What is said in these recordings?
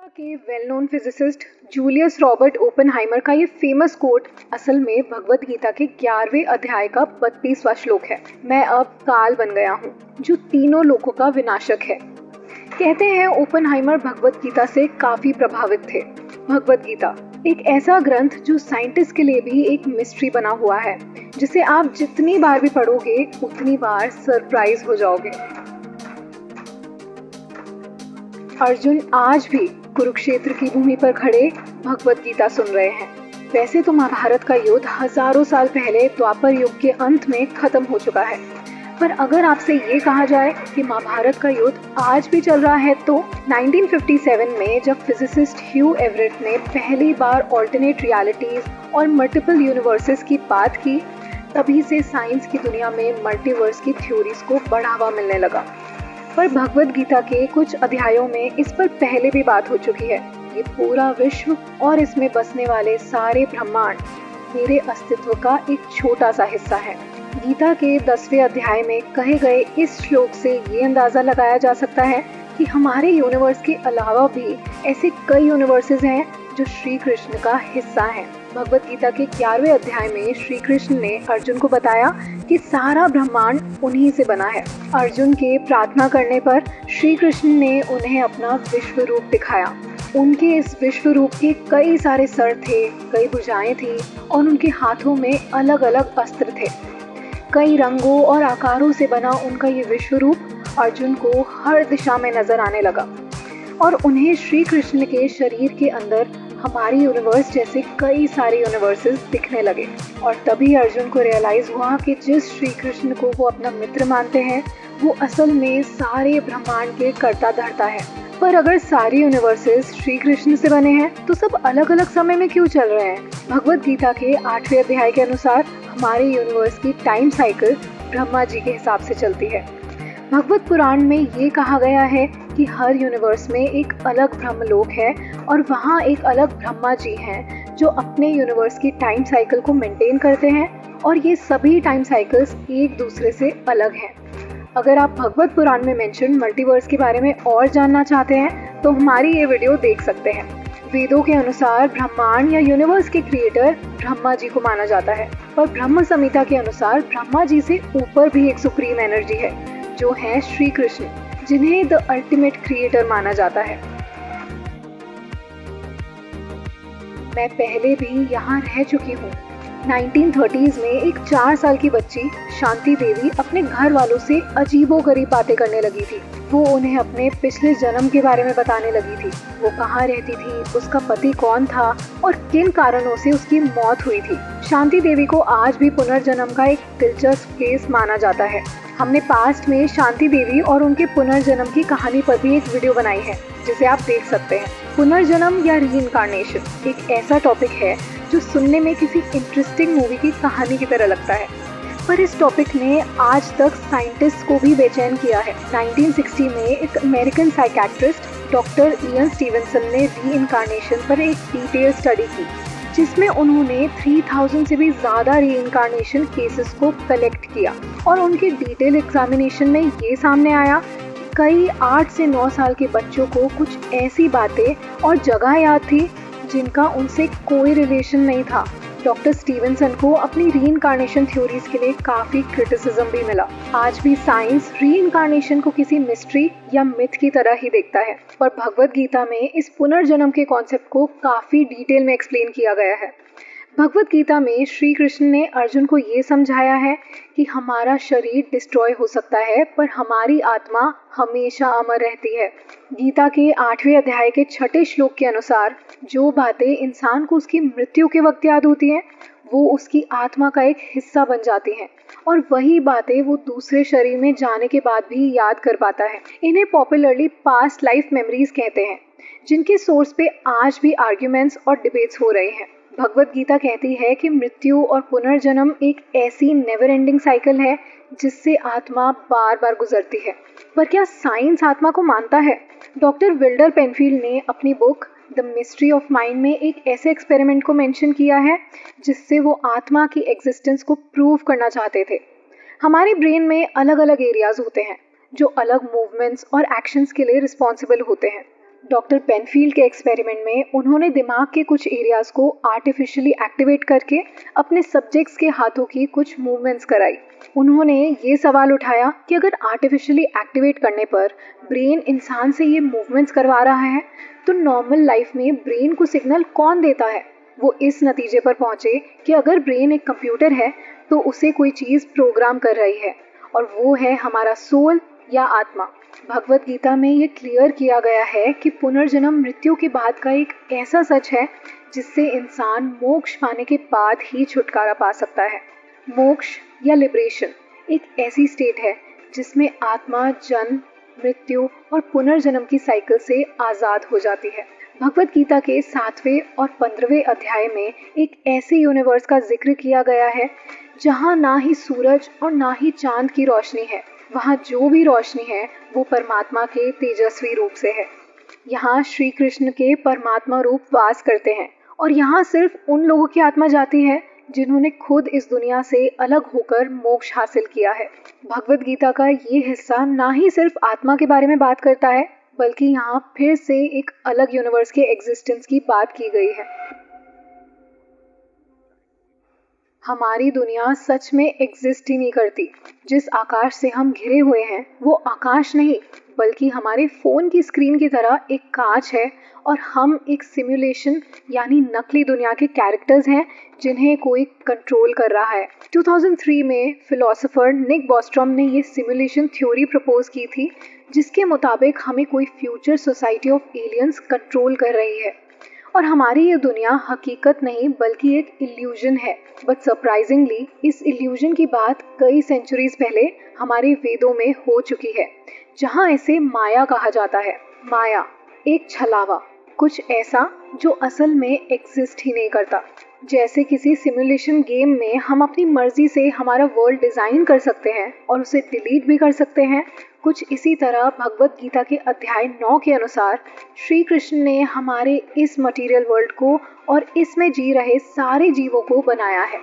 के well known physicist Julius Robert Oppenheimer का ये फेमस कोट असल में भगवत गीता के 11वें अध्याय का 32वां श्लोक है। मैं अब काल बन गया हूँ जो तीनों लोकों का विनाशक है। कहते हैं ओपेनहाइमर भगवत गीता से काफी प्रभावित थे। भगवत गीता एक ऐसा ग्रंथ जो साइंटिस्ट के लिए भी एक मिस्ट्री बना हुआ है, जिसे आप जितनी बार भी पढ़ोगे उतनी बार सरप्राइज हो जाओगे। अर्जुन आज भी कुरुक्षेत्र की भूमि पर खड़े भगवत गीता सुन रहे हैं। वैसे तो महाभारत का युद्ध हजारों साल पहले द्वापर युग के अंत में खत्म हो चुका है, पर अगर आपसे ये कहा जाए कि महाभारत का युद्ध आज भी चल रहा है तो 1957 में जब फिजिसिस्ट ह्यू एवरेट ने पहली बार ऑल्टरनेट रियलिटीज और मल्टीपल यूनिवर्सेस की बात की, तभी से साइंस की दुनिया में मल्टीवर्स की थ्योरीज को बढ़ावा मिलने लगा। पर भगवत गीता के कुछ अध्यायों में इस पर पहले भी बात हो चुकी है। ये पूरा विश्व और इसमें बसने वाले सारे ब्रह्मांड मेरे अस्तित्व का एक छोटा सा हिस्सा है। गीता के 10वें अध्याय में कहे गए इस श्लोक से ये अंदाजा लगाया जा सकता है कि हमारे यूनिवर्स के अलावा भी ऐसे कई यूनिवर्सेस हैं जो श्री कृष्ण का हिस्सा हैं। भगवत गीता के 11वें अध्याय में श्री कृष्ण ने अर्जुन को बताया कि सारा ब्रह्मांड उन्हीं से बना है। अर्जुन के प्रार्थना करने पर श्री कृष्ण ने उन्हें अपना विश्व रूप दिखाया। उनके इस विश्व रूप के कई सारे सर थे, कई भुजाएं थी और उनके हाथों में अलग अलग अस्त्र थे। कई रंगों और आकारों से बना उनका ये विश्व रूप अर्जुन को हर दिशा में नजर आने लगा और उन्हें श्री कृष्ण के शरीर के अंदर हमारी यूनिवर्स जैसे कई सारे यूनिवर्सेस दिखने लगे। और तभी अर्जुन को रियलाइज हुआ कि जिस श्री कृष्ण को वो अपना मित्र मानते हैं वो असल में सारे ब्रह्मांड के कर्ता धर्ता है। पर अगर सारे यूनिवर्सेस श्री कृष्ण से बने हैं तो सब अलग अलग समय में क्यों चल रहे हैं? भगवत गीता के 8वें अध्याय के अनुसार हमारे यूनिवर्स की टाइम साइकिल ब्रह्मा जी के हिसाब से चलती है। भगवत पुराण में ये कहा गया है कि हर यूनिवर्स में एक अलग ब्रह्मलोक है और वहाँ एक अलग ब्रह्मा जी हैं जो अपने यूनिवर्स की टाइम साइकिल को मेंटेन करते हैं और ये सभी टाइम साइकिल्स एक दूसरे से अलग हैं। अगर आप भगवत पुराण में मेंशन मल्टीवर्स के बारे में और जानना चाहते हैं तो हमारी ये वीडियो देख सकते हैं। वेदों के अनुसार ब्रह्मांड या यूनिवर्स के क्रिएटर ब्रह्मा जी को माना जाता है, पर ब्रह्म संहिता के अनुसार ब्रह्मा जी से ऊपर भी एक सुप्रीम एनर्जी है जो है श्री कृष्ण, जिन्हें द अल्टीमेट क्रिएटर माना जाता है। मैं पहले भी यहाँ रह चुकी हूँ। 1930s में एक 4 साल की बच्ची शांति देवी अपने घर वालों से अजीबोगरीब बातें करने लगी थी। वो उन्हें अपने पिछले जन्म के बारे में बताने लगी थी। वो कहाँ रहती थी, उसका पति कौन था और किन कारणों से उसकी मौत हुई थी। शांति देवी को आज भी पुनर्जन्म का एक दिलचस्प केस माना जाता है। हमने पास्ट में शांति देवी और उनके पुनर्जन्म की कहानी पर भी एक वीडियो बनाई है जिसे आप देख सकते हैं। पुनर्जन्म या रीइंकार्नेशन एक ऐसा टॉपिक है जो सुनने में किसी इंटरेस्टिंग मूवी की कहानी की तरह लगता है, पर इस टॉपिक ने आज तक साइंटिस्ट को भी बेचैन किया है। 1960 में एक American psychiatrist doctor Ian Stevenson ने रीइंकार्नेशन पर एक डिटेल स्टडी की, जिसमें उन्होंने 3000 से भी ज़्यादा रीइंकार्नेशन केसेस को कलेक्ट किया और उनके डिटेल एग्जामिनेशन में ये सामने आया कि कई 8 से 9 साल के बच्चों को कुछ ऐसी बातें और जगह याद थी जिनका उनसे कोई रिलेशन नहीं था। डॉक्टर स्टीवनसन को अपनी रीइंकार्नेशन थ्योरीज के लिए काफी क्रिटिसिज्म भी मिला। आज भी साइंस रीइंकार्नेशन को किसी मिस्ट्री या मिथ की तरह ही देखता है, पर भगवत गीता में इस पुनर्जन्म के कॉन्सेप्ट को काफी डिटेल में एक्सप्लेन किया गया है। भगवत गीता में श्री कृष्ण ने अर्जुन को ये समझाया है कि हमारा शरीर डिस्ट्रॉय हो सकता है पर हमारी आत्मा हमेशा अमर रहती है। गीता के 8वें अध्याय के 6ठे श्लोक के अनुसार जो बातें इंसान को उसकी मृत्यु के वक्त याद होती हैं वो उसकी आत्मा का एक हिस्सा बन जाती हैं और वही बातें वो दूसरे शरीर में जाने के बाद भी याद कर पाता है। इन्हें पॉपुलरली पास्ट लाइफ मेमोरीज कहते हैं, जिनके सोर्स पे आज भी आर्ग्यूमेंट्स और डिबेट्स हो रहे हैं। भगवत गीता कहती है कि मृत्यु और पुनर्जन्म एक ऐसी नेवर एंडिंग साइकिल है जिससे आत्मा बार बार गुजरती है। पर क्या साइंस आत्मा को मानता है? डॉक्टर विल्डर पेनफील्ड ने अपनी book the mystery of mind में एक ऐसे एक्सपेरिमेंट को मेंशन किया है जिससे वो आत्मा की एग्जिस्टेंस को प्रूव करना चाहते थे। हमारे ब्रेन में अलग अलग एरियाज होते हैं जो अलग मूवमेंट्स और एक्शंस के लिए रिस्पॉन्सिबल होते हैं। डॉक्टर पेनफील्ड के एक्सपेरिमेंट में उन्होंने दिमाग के कुछ एरियाज को आर्टिफिशियली एक्टिवेट करके अपने सब्जेक्ट्स के हाथों की कुछ मूवमेंट्स कराई। उन्होंने ये सवाल उठाया कि अगर आर्टिफिशियली एक्टिवेट करने पर ब्रेन इंसान से ये मूवमेंट्स करवा रहा है तो नॉर्मल लाइफ में ब्रेन को सिग्नल कौन देता है। वो इस नतीजे पर पहुंचे कि अगर ब्रेन एक कंप्यूटर है तो उसे कोई चीज़ प्रोग्राम कर रही है और वो है हमारा सोल या आत्मा। भगवत गीता में ये क्लियर किया गया है कि पुनर्जन्म मृत्यु के बाद का एक ऐसा सच है जिससे इंसान मोक्ष पाने के बाद ही छुटकारा पा सकता है। मोक्ष या लिबरेशन एक ऐसी स्टेट है जिसमें आत्मा जन्म, मृत्यु और पुनर्जन्म की साइकिल से आज़ाद हो जाती है। भगवत गीता के 7वें और 15वें अध्याय में एक ऐसे यूनिवर्स का जिक्र किया गया है जहाँ ना ही सूरज और ना ही चांद की रोशनी है। वहाँ जो भी रोशनी है वो परमात्मा के तेजस्वी रूप से है। यहाँ श्री कृष्ण के परमात्मा रूप वास करते हैं और यहाँ सिर्फ उन लोगों की आत्मा जाती है जिन्होंने खुद इस दुनिया से अलग होकर मोक्ष हासिल किया है। भगवत गीता का ये हिस्सा ना ही सिर्फ आत्मा के बारे में बात करता है बल्कि यहाँ फिर से एक अलग यूनिवर्स के एग्जिस्टेंस की बात की गई है। हमारी दुनिया सच में एग्जिस्ट ही नहीं करती। जिस आकाश से हम घिरे हुए हैं वो आकाश नहीं बल्कि हमारे फ़ोन की स्क्रीन की तरह एक कांच है और हम एक सिमुलेशन यानी नकली दुनिया के कैरेक्टर्स हैं जिन्हें कोई कंट्रोल कर रहा है। 2003 में फिलोसोफर निक बॉस्ट्रॉम ने ये सिमुलेशन थ्योरी प्रपोज की थी जिसके मुताबिक हमें कोई future society of aliens control कर रही है और हमारी ये दुनिया हकीकत नहीं बल्कि एक इल्यूजन है। बट सरप्राइजिंगली इस इल्यूजन की बात कई सेंचुरीज पहले हमारे वेदों में हो चुकी है जहाँ इसे माया कहा जाता है। माया एक छलावा, कुछ ऐसा जो असल में एग्जिस्ट ही नहीं करता। जैसे किसी सिमुलेशन गेम में हम अपनी मर्जी से हमारा वर्ल्ड डिज़ाइन कर सकते हैं और उसे डिलीट भी कर सकते हैं, कुछ इसी तरह भगवत गीता के अध्याय 9 के अनुसार श्री कृष्ण ने हमारे इस मटेरियल वर्ल्ड को और इसमें जी रहे सारे जीवों को बनाया है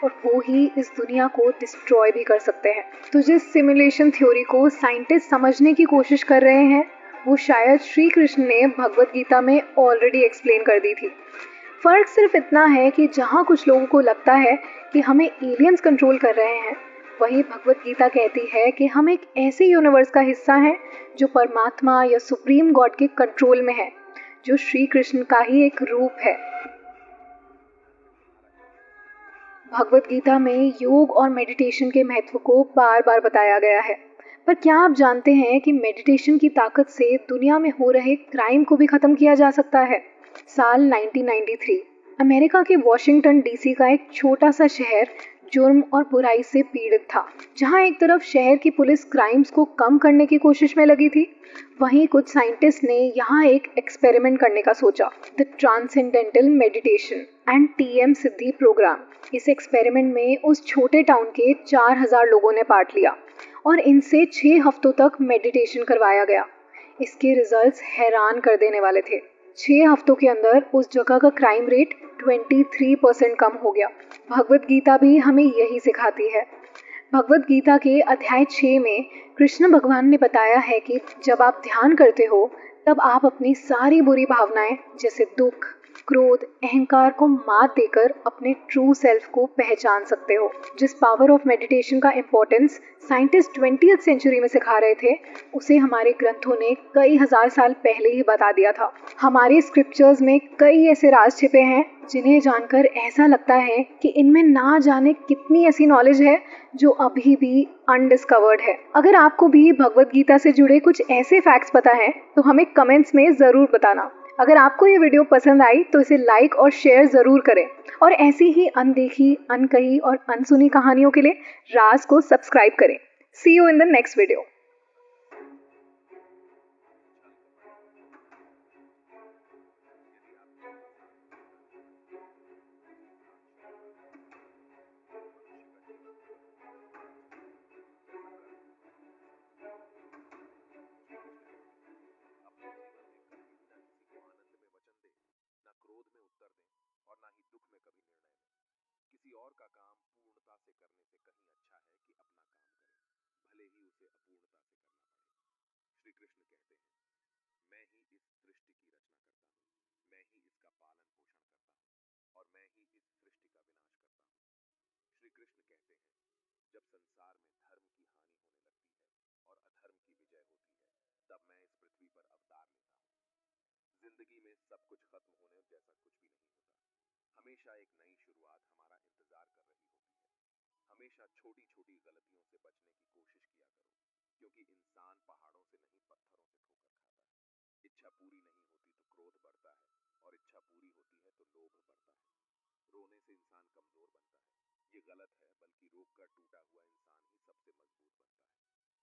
और वो ही इस दुनिया को डिस्ट्रॉय भी कर सकते हैं। तो जिस सिमुलेशन थ्योरी को साइंटिस्ट समझने की कोशिश कर रहे हैं वो शायद श्री कृष्ण ने भगवत गीता में ऑलरेडी एक्सप्लेन कर दी थी। फर्क सिर्फ इतना है कि जहाँ कुछ लोगों को लगता है कि हमें एलियंस कंट्रोल कर रहे हैं, वहीं भगवत गीता कहती है कि हम एक ऐसे यूनिवर्स का हिस्सा हैं जो परमात्मा या सुप्रीम गॉड के कंट्रोल में है, जो श्री कृष्ण का ही एक रूप है। भगवत गीता में योग और मेडिटेशन के महत्व को बार बार बताया गया है, पर क्या आप जानते हैं कि मेडिटेशन की ताकत से दुनिया में हो रहे क्राइम को भी खत्म किया जा सकता है। साल 1993 अमेरिका के वॉशिंगटन डीसी का एक छोटा सा शहर जुर्म और बुराई से पीड़ित था। जहां एक तरफ शहर की पुलिस क्राइम्स को कम करने की कोशिश में लगी थी, वहीं कुछ साइंटिस्ट ने यहाँ एक एक्सपेरिमेंट करने का सोचा, the transcendental meditation and TM Siddhi program. इस एक्सपेरिमेंट में उस छोटे टाउन के 4000 लोगों ने पार्ट लिया और इनसे 6 हफ्तों तक मेडिटेशन करवाया गया। इसके रिजल्ट्स हैरान कर देने वाले थे। 6 हफ्तों के अंदर उस जगह का क्राइम रेट 23% कम हो गया। भगवत गीता भी हमें यही सिखाती है। भगवत गीता के अध्याय 6 में कृष्ण भगवान ने बताया है कि जब आप ध्यान करते हो तब आप अपनी सारी बुरी भावनाएं जैसे दुख, क्रोध, अहंकार को मात देकर अपने ट्रू सेल्फ को पहचान सकते हो। जिस पावर ऑफ मेडिटेशन का इम्पोर्टेंस साइंटिस्ट 20th सेंचुरी में सिखा रहे थे, उसे हमारे ग्रंथों ने कई हजार साल पहले ही बता दिया था। हमारे स्क्रिप्चर्स में कई ऐसे राज छिपे हैं जिन्हें जानकर ऐसा लगता है कि इनमें ना जाने कितनी ऐसी नॉलेज है जो अभी भी अनडिस्कवर्ड है। अगर आपको भी भगवत गीता से जुड़े कुछ ऐसे फैक्ट्स पता है तो हमें कमेंट्स में ज़रूर बताना। अगर आपको ये वीडियो पसंद आई तो इसे लाइक और शेयर ज़रूर करें और ऐसी ही अनदेखी, अनकही और अनसुनी कहानियों के लिए राज को सब्सक्राइब करें। See you in the next video. किसी और का काम पूर्णता से करने से कहीं अच्छा है कि अपना काम करें, भले ही उसे अपूर्णता से करना पड़े। श्री कृष्ण कहते हैं, मैं ही इस सृष्टि की रचना करता हूँ, मैं ही इसका पालन पोषण करता हूँ और मैं ही इस सृष्टि का विनाश करता हूँ। श्री कृष्ण कहते हैं, जब संसार में धर्म की हानि होने लगती है और अधर्म की विजय होती है, तब मैं इस पृथ्वी पर अवतार लेता हूँ। जिंदगी में सब कुछ खत्म होने जैसा कुछ भी नहीं होता। हमेशा एक नई शुरुआत हमारा इंतजार कर रही होती है। हमेशा छोटी छोटी गलतियों से बचने की कोशिश किया करो, क्योंकि इंसान पहाड़ों से नहीं पत्थरों से ठोकर खाता है। इच्छा पूरी नहीं होती तो क्रोध बढ़ता है और इच्छा पूरी होती है तो लोभ बढ़ता है। रोने से इंसान कमजोर बनता है, ये गलत है, बल्कि रोक कर टूटा हुआ इंसान ही सबसे मजबूत बनता है।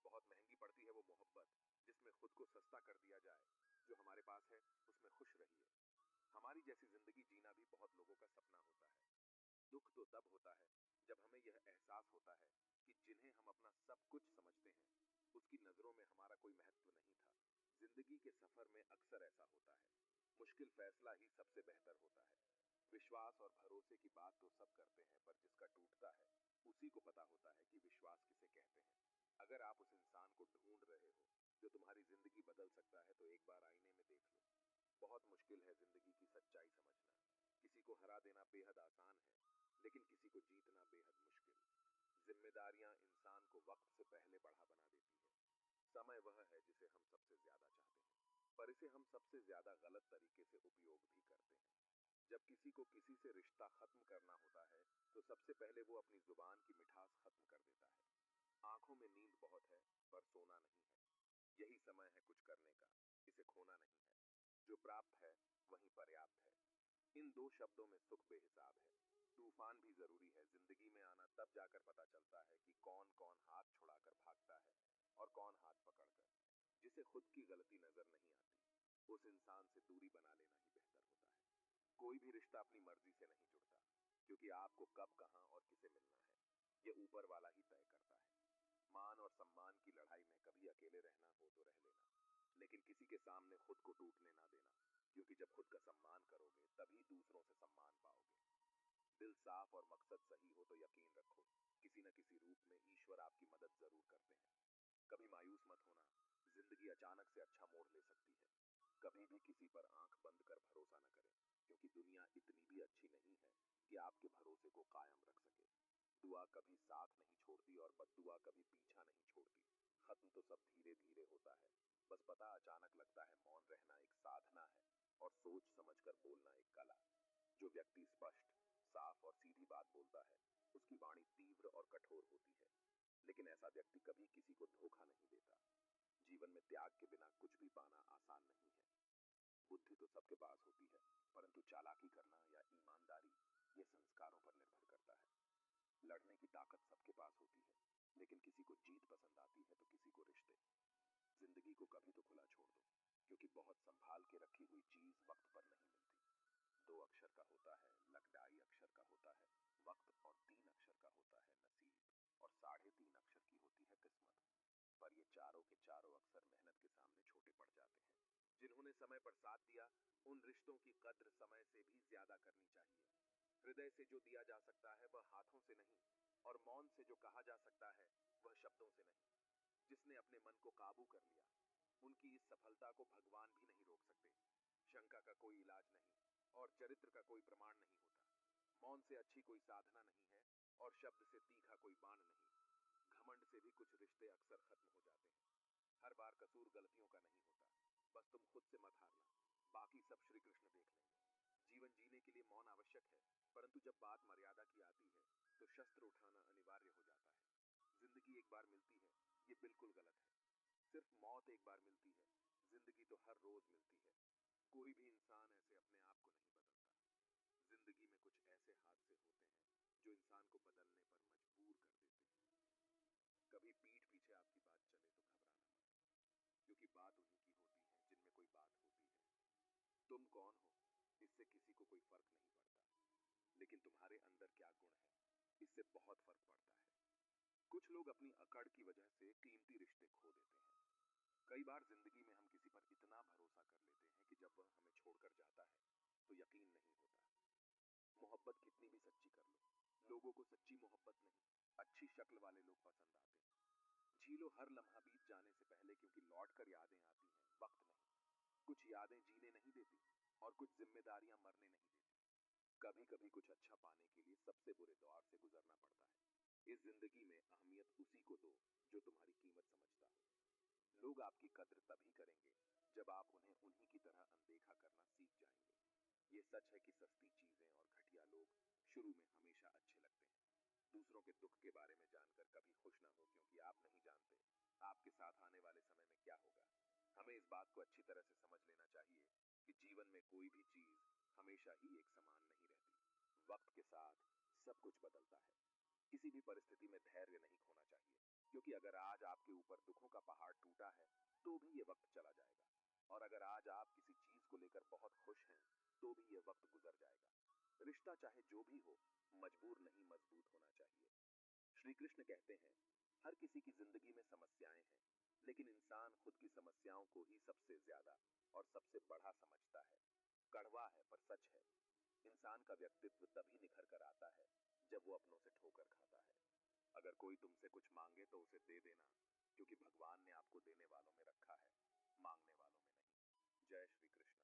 बहुत महंगी पड़ती है वो मोहब्बत जिसमें खुद को सस्ता कर दिया जाए। जो हमारे पास है उसमें खुश रहिए। हमारी जैसी जिंदगी जीना भी बहुत लोगों का सपना होता है। दुख तो तब होता है जब हमें यह एहसास होता है कि जिन्हें हम अपना सब कुछ समझते हैं, उसकी नजरों में हमारा कोई महत्व नहीं था। जिंदगी के सफर में अक्सर ऐसा होता है। मुश्किल फैसला ही सबसे बेहतर होता है। विश्वास और भरोसे की बात तो सब करते हैं, पर जिसका टूटता है उसी को पता होता है कि विश्वास किसे कहते हैं। अगर आप उस इंसान को ढूंढ रहे हो जो तुम्हारी जिंदगी बदल सकता है, तो एक बार आईने में देख लो। बहुत मुश्किल है जिंदगी की सच्चाई समझना। किसी को हरा देना बेहद आसान है, लेकिन किसी को जीतना बेहद मुश्किल। जिम्मेदारियां इंसान को वक्त से पहले बड़ा बना देती है। समय वह है जिसे हम सबसे ज्यादा चाहते हैं, पर इसे हम सबसे ज्यादा गलत तरीके से उपयोग भी करते हैं। जब किसी को किसी से रिश्ता खत्म करना होता है, तो सबसे पहले वो अपनी जुबान की मिठास खत्म कर देता है। आंखों में नींद बहुत है, पर सोना नहीं है। यही समय है कुछ करने का, इसे खोना नहीं है। जो प्राप्त है वही पर्याप्त है। इन दो शब्दों में सुख बेहिसाब है। तूफान भी जरूरी है। जिंदगी में आना तब जाकर पता चलता है कि कौन कौन हाथ छुड़ाकर भागता है और कौन हाथ पकड़कर। जिसे खुद की गलती नजर नहीं आती, उस इंसान से दूरी बना लेना ही बेहतर होता है। कोई भी रिश्ता अपनी मर्जी से नहीं जुड़ता, क्योंकि आपको कब, कहां और किसे मिलना है, यह ऊपर वाला ही तय करता है। मान और सम्मान की लड़ाई में कभी अकेले रहना हो तो रह लेना, लेकिन किसी के सामने खुद को टूटने ना देना, क्योंकि जब खुद का सम्मान करोगे तभी दूसरों से सम्मान पाओगे। दिल साफ और मकसद सही हो तो यकीन रखो, किसी न किसी रूप में ईश्वर आपकी मदद जरूर करते हैं। कभी मायूस मत होना, जिंदगी अचानक से अच्छा मोड़ ले सकती है। कभी भी किसी पर आंख बंद कर भरोसा न करें, क्योंकि दुनिया इतनी भी अच्छी नहीं है कि आपके भरोसे को कायम रख सके। दुआ कभी साथ नहीं छोड़ती और बद्दुआ कभी पीछा नहीं छोड़ती। खत्म तो सब धीरे धीरे होता है, बस पता अचानक लगता है। मौन रहना एक साधना है और सोच समझकर बोलना एक कला। जो व्यक्ति स्पष्ट, साफ और सीधी बात बोलता है, उसकी वाणी तीव्र और कठोर होती है, लेकिन ऐसा व्यक्ति कभी किसी को धोखा नहीं देता। जीवन में त्याग के बिना कुछ भी पाना आसान नहीं है। बुद्धि तो सबके पास होती है, परंतु चालाकी करना या ईमानदारी, ये संस्कारों पर निर्भर करता है। लड़ने की ताकत सबके पास होती है, लेकिन किसी को जीत पसंद आती है तो किसी को रिश्ते। जिंदगी को कभी तो खुला छोड़ दो, क्योंकि बहुत संभाल के रखी हुई चीज वक्त पर नहीं मिलती। 2 अक्षर का होता है लक, 2.5 अक्षर का होता है वक्त और 3 अक्षर का होता है नसीब और 3.5 अक्षर की होती है किस्मत। पर ये चारों के चारों अक्सर मेहनत के सामने छोटे पड़ जाते हैं। जिन्होंने समय पर साथ दिया, उन रिश्तों की कद्र समय से भी ज्यादा करनी चाहिए। हृदय से जो दिया जा सकता है वह हाथों से नहीं, और मौन से जो कहा जा सकता है वह शब्दों से नहीं। जिसने अपने मन को काबू कर लिया, उनकी इस सफलता को भगवान भी नहीं रोक सकते। शंका का कोई इलाज नहीं और चरित्र का कोई प्रमाण नहीं होता। मौन से अच्छी कोई साधना नहीं है और शब्द से तीखा कोई बाण नहीं। घमंड से भी कुछ रिश्ते अक्सर खत्म हो जाते हैं। हर बार कसूर गलतियों का नहीं होता, बस तुम खुद से मत हारना, बाकी सब श्री कृष्ण देख लेंगे। जीवन जीने के लिए मौन आवश्यक है, परंतु जब बात मर्यादा की आती है तो शस्त्र उठाना अनिवार्य हो जाता है। जिंदगी एक बार मिलती है, ये बिल्कुल गलत है। सिर्फ मौत एक बार मिलती है, जिंदगी तो हर रोज मिलती है। कोई भी इंसान ऐसे अपने आप को नहीं बदलता। जिंदगी में कुछ ऐसे हादसे होते हैं जो इंसान को बदलने पर मजबूर कर देते हैं। कभी पीठ पीछे आपकी बात चले तो घबराना मत, क्योंकि बात उन्हीं की होती है जिनमें कोई बात होती है। तुम कौन हो, इससे किसी को कोई फर्क नहीं पड़ता, लेकिन तुम्हारे अंदर क्या गुण है, इससे बहुत फर्क पड़ता है। कुछ लोग अपनी अकड़ की वजह से कीमती रिश्ते खो देते हैं। कई बार जिंदगी में हम किसी पर इतना भरोसा कर लेते हैं कि जब वह हमें छोड़कर जाता है तो यकीन नहीं होता। मोहब्बत कितनी भी सच्ची कर लो, लोगों को सच्ची मोहब्बत नहीं, अच्छी शक्ल वाले लोग पसंद आते हैं। जी लो हर लम्हा बीत जाने से पहले, क्योंकि लौट कर यादें आती हैं, वक्त नहीं। कुछ यादें जीने नहीं देती और कुछ जिम्मेदारियां मरने नहीं देती। कभी कभी कुछ अच्छा पाने के लिए सबसे बुरे दौर से गुजरना पड़ता है। इस जिंदगी में अहमियत उसी को दो जो तुम्हारी कीमत समझता हो। लोग आपकी कद्र तभी करेंगे जब आप उन्हें उन्हीं की तरह अनदेखा करना सीख जाएंगे। ये सच है कि सस्ती चीजें और घटिया लोग शुरू में हमेशा अच्छे लगते हैं। दूसरों के दुख के बारे में जानकर कभी खुश ना हो, क्योंकि आप नहीं जानते आपके साथ आने वाले समय में क्या होगा। हमें इस बात को अच्छी तरह से समझ लेना चाहिए कि जीवन में कोई भी चीज हमेशा ही एक समान नहीं रहती। वक्त के साथ सब कुछ बदलता है। किसी भी परिस्थिति में धैर्य नहीं खोना चाहिए, क्योंकि अगर आज आपके ऊपर दुखों का पहाड़ टूटा है तो भी ये वक्त चला जाएगा। और अगर आज आप किसी चीज को लेकर बहुत खुश हैं तो भी ये वक्त गुजर जाएगा। रिश्ता चाहे जो भी हो, मजबूर नहीं मजबूत होना चाहिए। श्री कृष्ण कहते हैं, हर किसी की जिंदगी में समस्याएं हैं, लेकिन इंसान खुद की समस्याओं को ही सबसे ज्यादा और सबसे बड़ा समझता है। कड़वा है पर सच है। इंसान का व्यक्तित्व तभी निखर कर आता है जब वो अपनों से ठोकर खाता है। अगर कोई तुमसे कुछ मांगे तो उसे दे देना, क्योंकि भगवान ने आपको देने वालों में रखा है, मांगने वालों में नहीं। जय श्री कृष्ण।